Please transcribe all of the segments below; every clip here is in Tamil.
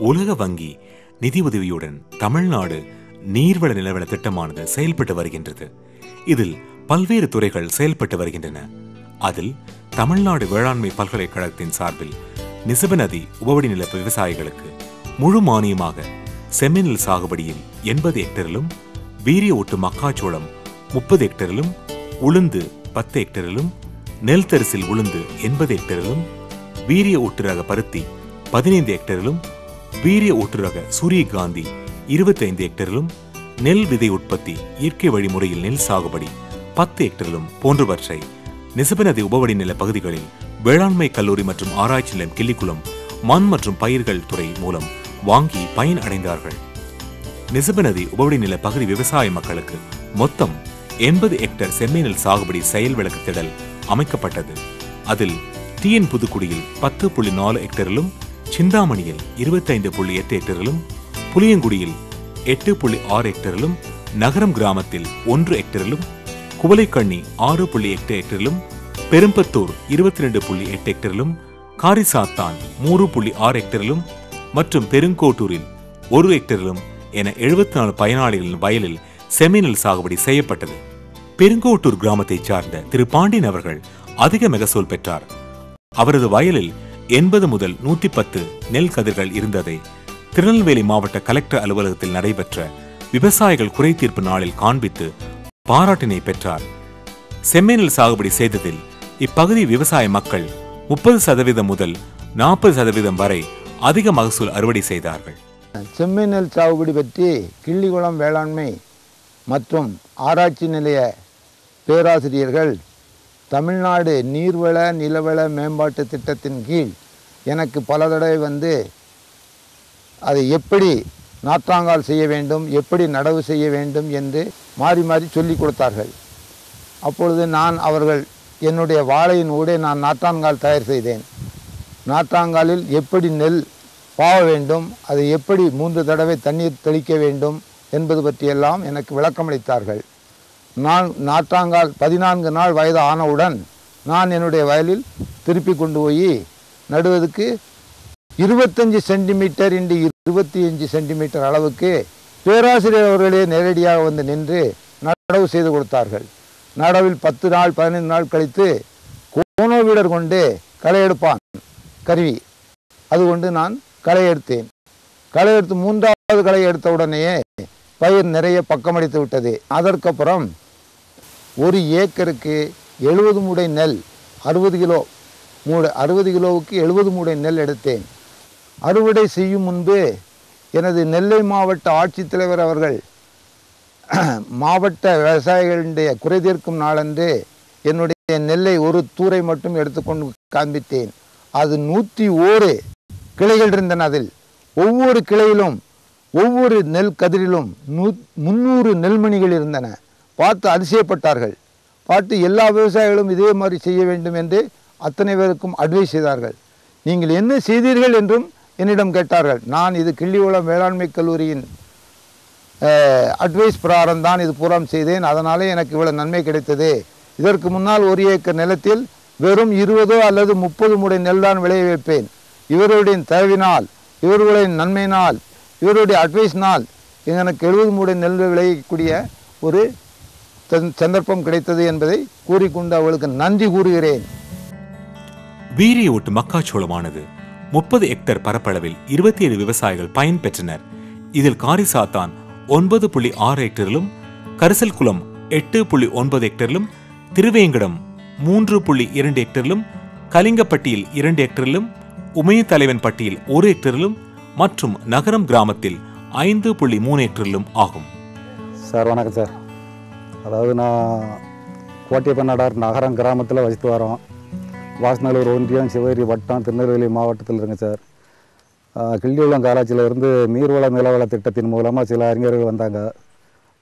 உலக வங்கி நிதி உதவியுடன் தமிழ்நாடு நீர்வள நிலவள திட்டமானது செயல்பட்டு வருகின்றது. இதில் பல்வேறு துறைகள் செயல்பட்டு வருகின்றன. அதில் தமிழ்நாடு வேளாண்மை பல்கலைக்கழகத்தின் சார்பில் நிசபநதி உபவடி நில விவசாயிகளுக்கு முழு மானியமாக செம்மண் சாகுபடியில் 80 ஹெக்டரிலும், வீரிய ஒட்டு மக்காச்சோளம் 30 ஹெக்டரிலும், உளுந்து 10 ஹெக்டரிலும், நெல் தரிசில் உளுந்து 80 ஹெக்டரிலும், வீரிய ஒட்டு ரக பருத்தி 15 ஹெக்டரிலும், வீரிய ஒட்டு ரக சூரியகாந்தி 25 ஹெக்டரிலும், நெல் விதை உற்பத்தி இயற்கை வழிமுறையில் நெல் சாகுபடி 10 ஹெக்டரிலும் போன்றவற்றை நிசபநதி உபவடி நில பகுதிகளில் வேளாண்மை கல்லூரி மற்றும் ஆராய்ச்சி நிலையம் கிள்ளிக்குளம் மண் மற்றும் பயிர்கள் துறை மூலம் வாங்கி பயன் அடைந்தார்கள். நிசபநதி உபவடி நில பகுதி விவசாய மக்களுக்கு மொத்தம் 80 ஹெக்டர் செம்மண் சாகுபடி செயல் விளக்கு திடல் அமைக்கப்பட்டது. அதில் டிஎன் புதுக்குடியில் 10.4 ஹெக்டரிலும், சிந்தாமணியில் 25.8 ஹெக்டரிலும், புளியங்குடியில் 8.6 ஹெக்டரிலும், நகரம் கிராமத்தில் 1 ஹெக்டரிலும், குவளைக்கண்ணி 6.8 ஹெக்டரிலும், பெரும்பத்தூர் 22.8 ஹெக்டரிலும், காரிசாத்தான் 3.6 ஹெக்டரிலும் மற்றும் பெருங்கோட்டூரில் 1 ஹெக்டரிலும் என 74 பயனாளிகளின் வயலில் செம்மண் சாகுபடி செய்யப்பட்டது. பெருங்கோட்டூர் கிராமத்தைச் சார்ந்த திரு பாண்டியன் அவர்கள் அதிக மகசூல் பெற்றார். அவரது வயலில் 80 முதல் 110 நெல் கதிர்கள் இருந்ததை திருநெல்வேலி மாவட்ட கலெக்டர் அலுவலகத்தில் நடைபெற்ற விவசாயிகள் குறை தீர்ப்பு நாளில் காண்பித்து பாராட்டினை பெற்றார். செம்மண் சாகுபடி செய்ததில் இப்பகுதி விவசாய மக்கள் 30% முதல் 40% வரை அதிக மகசூல் அறுவடை செய்தார்கள். செம்மண் சாகுபடி பற்றி கிள்ளிக்குளம் வேளாண்மை மற்றும் ஆராய்ச்சி நிலைய பேராசிரியர்கள் தமிழ்நாடு நீர்வள நிலவள மேம்பாட்டு திட்டத்தின் கீழ் எனக்கு பல தடவை வந்து அதை எப்படி நாற்றாங்கால் செய்ய வேண்டும், எப்படி நடவு செய்ய வேண்டும் என்று மாறி மாறி சொல்லிக் கொடுத்தார்கள். அப்பொழுது அவர்கள் என்னுடைய வாழையின் ஊடே நான் நாற்றாங்கால் தயார் செய்தேன். நாற்றாங்காலில் எப்படி நெல் பாவ வேண்டும், அதை எப்படி 3 தடவை தண்ணீர் தெளிக்க வேண்டும் என்பது பற்றியெல்லாம் எனக்கு விளக்கமளித்தார்கள். நான் நாற்றாங்கால் 14 நாள் வயது ஆனவுடன் நான் என்னுடைய வயலில் திருப்பி கொண்டு போய் நடுவதற்கு 25 சென்டிமீட்டர் இன்று 25 சென்டிமீட்டர் அளவுக்கு பேராசிரியர் அவர்களே நேரடியாக வந்து நின்று நடவு செய்து கொடுத்தார்கள். நடவில் 10 நாள் 15 நாள் கழித்து கோனோ வீடர் கொண்டு களை எடுப்பான் கருவி, அது கொண்டு நான் களை எடுத்தேன். களை எடுத்து 3வது களை எடுத்த உடனேயே பயிர் நிறைய பக்கமடித்து விட்டது. அதற்கப்புறம் 1 ஏக்கருக்கு 70 மூடை நெல், 60 கிலோ மூடை, 60 கிலோவுக்கு 70 மூடை நெல் எடுத்தேன். அறுவடை செய்யும் முன்பு எனது நெல்லை மாவட்ட ஆட்சித்தலைவர் அவர்கள் மாவட்ட விவசாயிகளுடைய குறை தீர்க்கும் நாளன்று என்னுடைய நெல்லை ஒரு தூரை மட்டும் எடுத்துக்கொண்டு காண்பித்தேன். அது 101 கிளைகள் இருந்தன. அதில் ஒவ்வொரு கிளையிலும் ஒவ்வொரு நெல் கதிரிலும் 300 நெல்மணிகள் இருந்தன. பார்த்து அதிசயப்பட்டார்கள். பார்த்து எல்லா விவசாயிகளும் இதே மாதிரி செய்ய வேண்டும் என்று அத்தனை பேருக்கும் அட்வைஸ் செய்தார்கள். நீங்கள் என்ன செய்தீர்கள் என்றும் என்னிடம் கேட்டார்கள். நான் இது கிள்ளிக்குளம் வேளாண்மை கல்லூரியின் அட்வைஸ் பிரகாரம் தான் இது பூரா செய்தேன், அதனாலே எனக்கு இவ்வளவு நன்மை கிடைத்தது. இதற்கு முன்னால் 1 ஏக்கர் நிலத்தில் வெறும் 20 அல்லது 30 மூடை நெல் தான் விளைய வைப்பேன். இவர்களுடைய தயவினால், இவர்களுடைய நன்மையினால், இவருடைய அட்வைஸ்னால் எனக்கு 70 மூடை நெல் விளையக்கூடிய ஒரு சந்தர்ப்பம் கிடைத்தது என்பதை கூறிக்கொண்டு அவளுக்கு நன்றி கூறுகிறேன். வீரிய ஒட்டு மக்காச்சோளமானது 30 ஹெக்டர் பரப்பளவில் 27 விவசாயிகள் பயன் பெற்றனர். இதில் காரிசாத்தான் 9.6 ஹெக்டரிலும், கரிசல்குளம் 8.9 ஹெக்டரிலும், திருவேங்கடம் 3.2 ஹெக்டரிலும், கலிங்கப்பட்டியில் 2 ஹெக்டரிலும், உமையத்தலைவன் பட்டியில் 1 ஹெக்டரிலும் மற்றும் நகரம் கிராமத்தில் 5.3 ஹெக்டரிலும் ஆகும். சார் வணக்கம் சார். அதாவது நான் கோட்டைப்பநாடார் நகரம் கிராமத்தில் வசித்து வரோம். வாசநல்லூர் ஒன்றியம், சிவகிரி வட்டம், திருநெல்வேலி மாவட்டத்தில் இருங்க சார். கிள்ளிக்குளம் காலேஜில் இருந்து நீர்வள நிலவள திட்டத்தின் மூலமாக சில அறிஞர்கள் வந்தாங்க.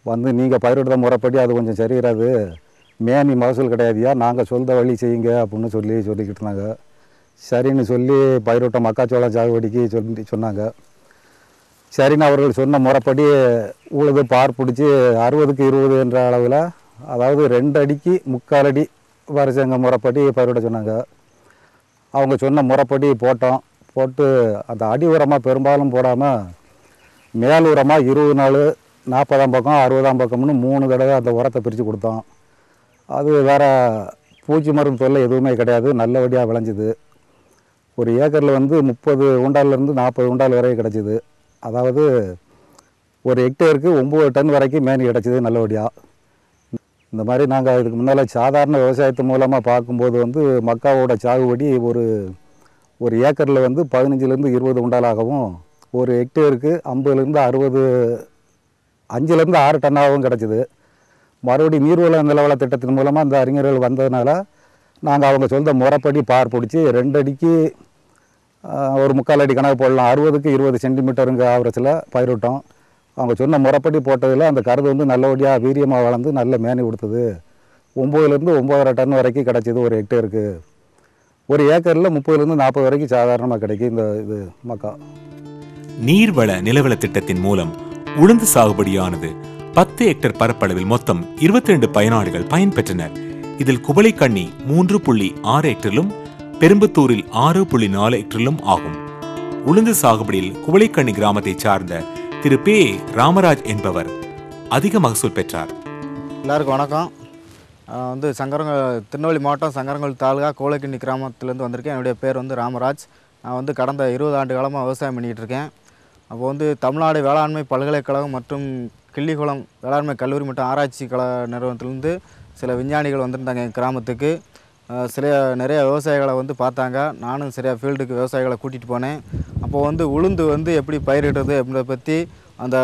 வந்து நீங்கள் பயிரிடுற முறைப்படி அது கொஞ்சம் சரியிறாது, மேனி மகசூல் கிடையாதுயா, நாங்கள் சொல்த வழி செய்யுங்க அப்படின்னு சொல்லிக்கிட்டு இருந்தாங்க. சரின்னு சொல்லி பயிரிட்ட மக்காச்சோளம் சாகுபடிக்கு சொன்னாங்க. சரின்னு அவர்கள் சொன்ன முறைப்படி உழுது பார் பிடிச்சி 60க்கு 20 என்ற அளவில், அதாவது 2 அடிக்கு 3/4 அடி வரிசைங்க முறைப்படி பயிரிட சொன்னாங்க. அவங்க சொன்ன முறைப்படி போட்டோம். போட்டு அந்த அடி உரமாக பெரும்பாலும் போடாமல் மேல் உரமாக 20 நாள் 40ஆம் பக்கம் 60ஆம் பக்கம்னு 3 தடவை அந்த உரத்தை பிரித்து கொடுத்தோம். அது வேறு பூச்சி மருந்து தொல்லை எதுவுமே கிடையாது, நல்லபடியாக விளைஞ்சிது. ஒரு ஏக்கரில் வந்து 30 உண்டாலேருந்து 40 உண்டால் வரை கிடச்சிது. அதாவது ஒரு ஹெக்டேருக்கு 9 டன் வரைக்கும் மேனி கிடச்சிது நல்லபடியாக. இந்த மாதிரி நாங்கள் இதுக்கு முன்னால் சாதாரண விவசாயத்து மூலமாக பார்க்கும்போது வந்து மக்காவோட சாகுபடி ஒரு ஏக்கரில் வந்து 15லேருந்து 20 உண்டாலாகவும் ஒரு ஹெக்டேருக்கு 50லேருந்து 60 5லேருந்து 6 டன்னாகவும் கிடச்சிது. மறுபடியும் நீர்வள நிலவள திட்டத்தின் மூலமாக அந்த அறிஞர்கள் வந்ததுனால நாங்கள் அவங்க சொல்ல முறைப்படி பார் பிடிச்சி 2 அடிக்கு ஒரு 3/4 அடி கணக்கு போடலாம், 60க்கு 20 சென்டிமீட்டருங்க ஆவரேஜில் பயிரிட்டோம். அவங்க சொன்ன முறைப்படி போட்டதில் அந்த கருது வந்து நல்லபடியாக வீரியமாக வளர்ந்து நல்ல மேனி கொடுத்தது. 9லேருந்து 9.5 டன் வரைக்கும் கிடச்சிது ஒரு ஹெக்டேருக்கு. ஒரு ஏக்கரில் 30லேருந்து 40 வரைக்கும் சாதாரணமாக கிடைக்கும் இது மக்கா. நீர்வள நிலவள திட்டத்தின் மூலம் உளுந்து சாகுபடியானது 10 ஹெக்டேர் பரப்பளவில் மொத்தம் 22 பயனாளிகள் பயன்பெற்றனர். இதில் குவளைக்கண்ணி 3.6 ஹெக்டரிலும் பெரும்புத்தூரில் 6.4 ஹெக்டரிலும் ஆகும். உளுந்து சாகுபடியில் குவளைக்கண்ணி கிராமத்தை சார்ந்த திரு பே ராமராஜ் என்பவர் அதிக மகசூல் பெற்றார். எல்லாருக்கும் வணக்கம். வந்து திருநெல்வேலி மாவட்டம் சங்கரங்கோயில் தாலுகா குவளைக்கண்ணி கிராமத்திலேருந்து வந்திருக்கேன். என்னுடைய பேர் வந்து ராமராஜ். நான் வந்து கடந்த 20 ஆண்டு காலமாக விவசாயம் பண்ணிக்கிட்டு இருக்கேன். அப்போ வந்து தமிழ்நாடு வேளாண்மை பல்கலைக்கழகம் மற்றும் கிள்ளிகுளம் வேளாண்மை கல்லூரி மற்றும் ஆராய்ச்சி நிறுவனத்திலேருந்து சில விஞ்ஞானிகள் வந்திருந்தாங்க எங்கள் கிராமத்துக்கு. நிறைய விவசாயிகளை வந்து பார்த்தாங்க. நானும் சரியாக ஃபீல்டுக்கு விவசாயிகளை கூட்டிகிட்டு போனேன். அப்போது வந்து உளுந்து வந்து எப்படி பயிரிடுறது அப்படின்றத பற்றி அந்த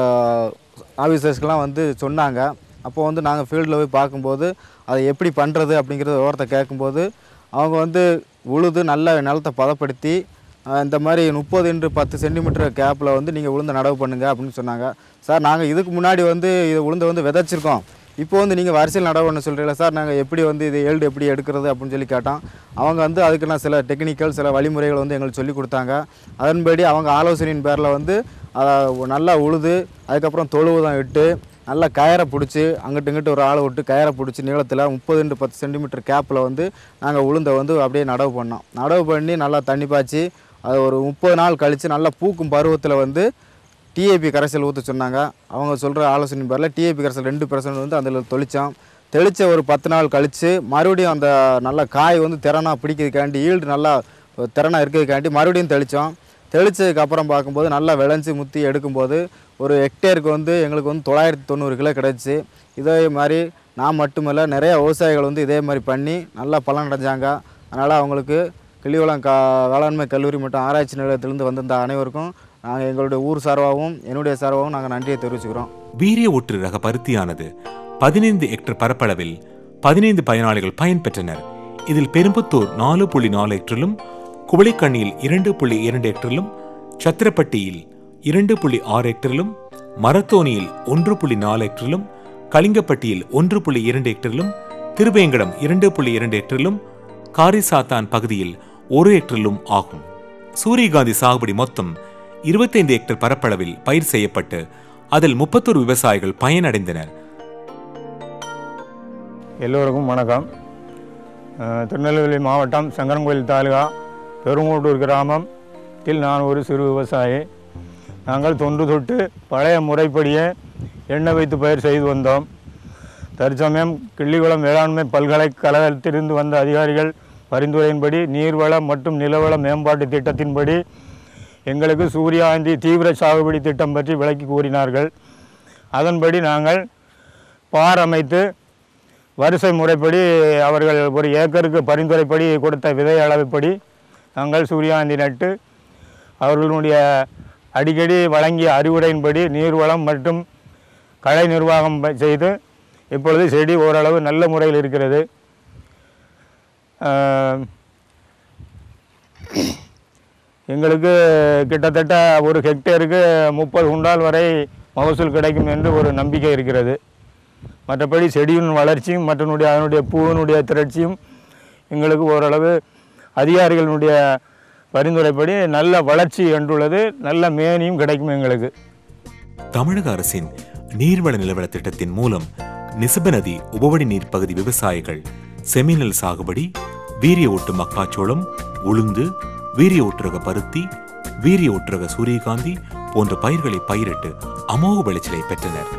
ஆஃபீஸர்ஸ்க்கெலாம் வந்து சொன்னாங்க. அப்போது வந்து நாங்கள் ஃபீல்டில் போய் பார்க்கும்போது அதை எப்படி பண்ணுறது அப்படிங்கிறத விவரத்தை கேட்கும்போது அவங்க வந்து உழுது நல்ல நிலத்தை பதப்படுத்தி இந்த மாதிரி 30x10 சென்டிமீட்டர் கேப்பில் வந்து நீங்கள் உளுந்து நடவு பண்ணுங்க அப்படின்னு சொன்னாங்க. சார் நாங்கள் இதுக்கு முன்னாடி வந்து இது உளுந்தை வந்து விதைச்சிருக்கோம், இப்போ வந்து நீங்கள் வரிசையில் நடவு பண்ண சொல்கிறீங்களா சார், நாங்கள் எப்படி வந்து இது ஏல்டு எப்படி எடுக்கிறது அப்படின்னு சொல்லி கேட்டோம். அவங்க வந்து அதுக்கு நான் சில டெக்னிக்கல் சில வழிமுறைகள் வந்து எங்களுக்கு சொல்லி கொடுத்தாங்க. அதன்படி அவங்க ஆலோசனையின் பேரில் வந்து நல்லா உழுது அதுக்கப்புறம் தொழுவுதான் இட்டு நல்லா கயரை பிடிச்சி அங்கிட்டு ஒரு ஆளை விட்டு கயரை பிடிச்சி நீளத்தில் 30x10 சென்டிமீட்டர் கேப்பில் வந்து நாங்கள் உளுந்தை வந்து அப்படியே நடவு பண்ணோம். நடவு பண்ணி நல்லா தண்ணி பாய்ச்சி அது ஒரு 30 நாள் கழித்து நல்லா பூக்கும் பருவத்தில் வந்து டிஏபி கரைசல் ஊற்ற சொன்னாங்க. அவங்க சொல்கிற ஆலோசனை பேரில் டிஏபி கரைசல் 2% வந்து அதில் தெளித்த ஒரு 10 நாள் கழித்து மறுபடியும் அந்த நல்ல காய் வந்து திறனாக பிடிக்கிறதுக்காண்டி ஈல்டு நல்லா திறனாக இருக்கிறதுக்காண்டி மறுபடியும் தெளித்ததுக்கப்புறம் பார்க்கும்போது நல்லா விளைஞ்சி முத்தி எடுக்கும்போது ஒரு ஹெக்டேருக்கு வந்து எங்களுக்கு வந்து 990 கிலோ கிடச்சி. இதே மாதிரி நான் மட்டுமல்ல நிறைய விவசாயிகள் வந்து இதே மாதிரி பண்ணி நல்லா பலன் அடைஞ்சாங்க. அதனால் அவங்களுக்கு கிள்ளிகுளம் வேளாண்மை கல்லூரி மற்றும் ஆராய்ச்சி நிலையத்திலிருந்து வந்திருந்த அனைவருக்கும் நாங்கள் எங்களுடைய ஊர் சார்பாகவும் என்னுடைய சார்பாகவும் நாங்கள் நன்றியை தெரிவிச்சுக்கிறோம். வீரிய ஒற்று ரக பருத்தியானது 15 ஹெக்டேர் பரப்பளவில் 15 பயனாளிகள் பயன்பெற்றனர். இதில் பெரும்புத்தூர் 4.4 ஹெக்டரிலும் குவளைக்கண்ணியில் 2.2 ஹெக்டரிலும் சத்திரப்பட்டியில் 2.6 ஹெக்டரிலும் மரத்தோனியில் 1.4 ஹெக்டரிலும் கலிங்கப்பட்டியில் 1.2 ஹெக்டரிலும் திருவேங்கடம் 2.2 ஹெக்டரிலும் காரிசாத்தான் பகுதியில் 1 ஹெக்டரிலும் ஆகும். சூரியகாந்தி சாகுபடி மொத்தம் 25 ஹெக்டேர் பரப்பளவில் பயிர் செய்யப்பட்டு அதில் 31 விவசாயிகள் பயனடைந்தனர். எல்லோருக்கும் வணக்கம். திருநெல்வேலி மாவட்டம் சங்கரங்கோயில் தாலுகா பெருங்கோட்டூர் கிராமத்தில் நான் ஒரு சிறு விவசாயி. நாங்கள் தொன்று தொட்டு பழைய முறைப்படியே எண்ணெய் வைத்து பயிர் செய்து வந்தோம். தற்சமயம் கிள்ளிகுளம் வேளாண்மை பல்கலைக்கழகத்திலிருந்து வந்த அதிகாரிகள் பரிந்துரையின்படி நீர்வள மற்றும் நிலவள மேம்பாட்டு திட்டத்தின்படி எங்களுக்கு சூரியகாந்தி தீவிர சாகுபடி திட்டம் பற்றி விளக்கி கூறினார்கள். அதன்படி நாங்கள் பார் அமைத்து வரிசை முறைப்படி அவர்கள் ஒரு ஏக்கருக்கு பரிந்துரைப்படி கொடுத்த விதை அளவுப்படி நாங்கள் சூரியகாந்தி நட்டு அவர்களுடைய அடிக்கடி வழங்கிய அறிவுரையின்படி நீர்வளம் மற்றும் களை நிர்வாகம் செய்து இப்பொழுது செடி ஓரளவு நல்ல முறையில் இருக்கிறது. எங்களுக்கு கிட்டத்தட்ட ஒரு ஹெக்டேருக்கு 30 குண்டால் வரை மகசூல் கிடைக்கும் என்று ஒரு நம்பிக்கை இருக்கிறது. மற்றபடி செடியின் வளர்ச்சியும் அதனுடைய பூவினுடைய திரட்சியும் எங்களுக்கு ஓரளவு அதிகாரிகளுடைய பரிந்துரைப்படி நல்ல வளர்ச்சி என்றுள்ளது, நல்ல மேனியும் கிடைக்கும் எங்களுக்கு. தமிழக அரசின் நீர்வள நிலவள திட்டத்தின் மூலம் நிசபநதி உபவடி நீர் பகுதி விவசாயிகள் செமிநெல் சாகுபடி, வீரிய ஒட்டு மக்காச்சோளம், உளுந்து, வீரிய ஊற்றுரக பருத்தி, வீரிய ஊற்றுரக சூரியகாந்தி போன்ற பயிர்களை பயிரிட்டு அமோக விளைச்சலை பெற்றனர்.